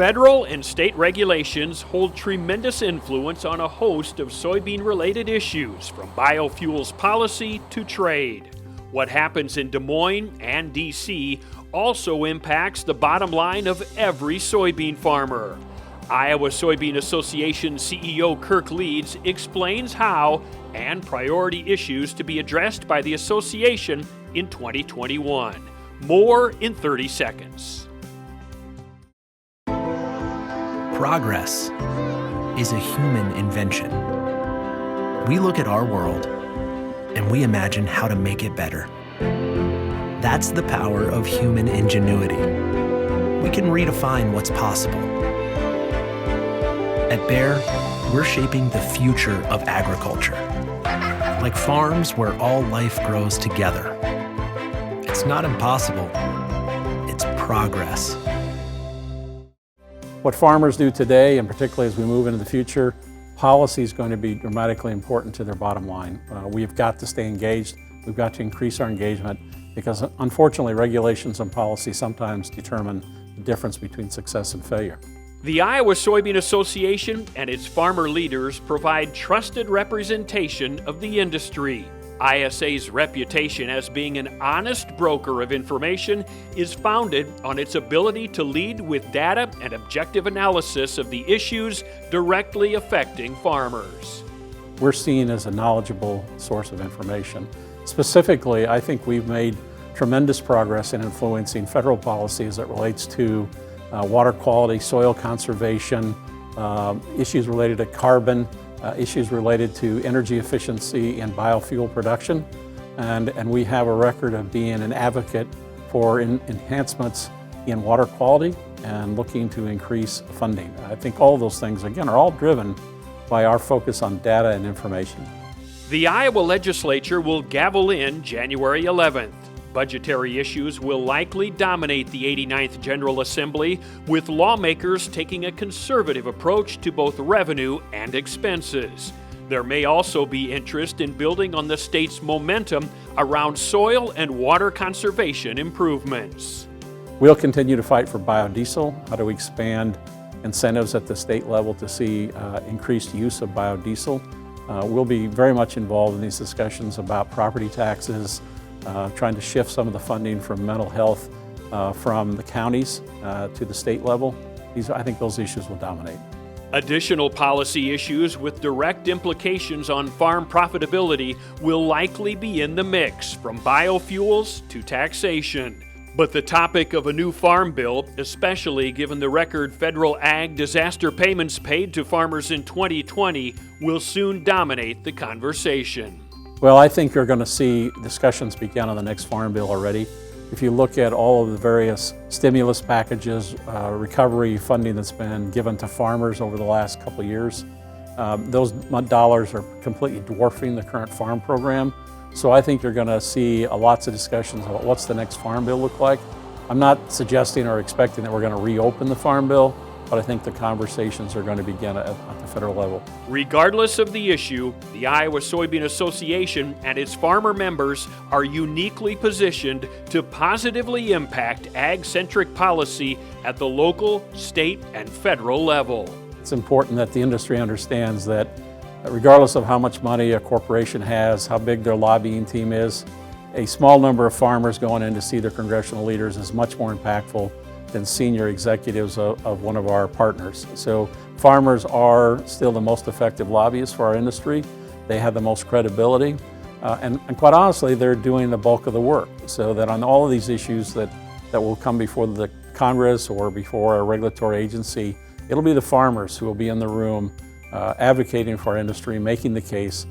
Federal and state regulations hold tremendous influence on a host of soybean-related issues, from biofuels policy to trade. What happens in Des Moines and D.C. also impacts the bottom line of every soybean farmer. Iowa Soybean Association CEO Kirk Leeds explains how and priority issues to be addressed by the association in 2021. More in 30 seconds. Progress is a human invention. We look at our world and we imagine how to make it better. That's the power of human ingenuity. We can redefine what's possible. At Bayer, we're shaping the future of agriculture. Like farms where all life grows together. It's not impossible, it's progress. What farmers do today, and particularly as we move into the future, policy is going to be dramatically important to their bottom line. We've got to stay engaged. We've got to increase our engagement because unfortunately regulations and policy sometimes determine the difference between success and failure. The Iowa Soybean Association and its farmer leaders provide trusted representation of the industry. ISA's reputation as being an honest broker of information is founded on its ability to lead with data and objective analysis of the issues directly affecting farmers. We're seen as a knowledgeable source of information. Specifically, I think we've made tremendous progress in influencing federal policy as it relates to water quality, soil conservation, issues related to carbon, issues related to energy efficiency and biofuel production. And we have a record of being an advocate for enhancements in water quality and looking to increase funding. I think all of those things, again, are all driven by our focus on data and information. The Iowa legislature will gavel in January 11th. Budgetary issues will likely dominate the 89th General Assembly, with lawmakers taking a conservative approach to both revenue and expenses. There may also be interest in building on the state's momentum around soil and water conservation improvements. We'll continue to fight for biodiesel. How do we expand incentives at the state level to see increased use of biodiesel? We'll be very much involved in these discussions about property taxes, trying to shift some of the funding from mental health from the counties to the state level. I think those issues will dominate. Additional policy issues with direct implications on farm profitability will likely be in the mix, from biofuels to taxation. But the topic of a new farm bill, especially given the record federal ag disaster payments paid to farmers in 2020, will soon dominate the conversation. Well, I think you're going to see discussions begin on the next farm bill already. If you look at all of the various stimulus packages, recovery funding that's been given to farmers over the last couple of years, those dollars are completely dwarfing the current farm program. So I think you're going to see lots of discussions about what's the next farm bill look like. I'm not suggesting or expecting that we're going to reopen the farm bill, but I think the conversations are going to begin at the federal level. Regardless of the issue, the Iowa Soybean Association and its farmer members are uniquely positioned to positively impact ag-centric policy at the local, state, and federal level. It's important that the industry understands that regardless of how much money a corporation has, how big their lobbying team is, a small number of farmers going in to see their congressional leaders is much more impactful than senior executives of one of our partners. So farmers are still the most effective lobbyists for our industry. They have the most credibility. And quite honestly, they're doing the bulk of the work. So that on all of these issues that will come before the Congress or before a regulatory agency, it'll be the farmers who will be in the room advocating for our industry, making the case.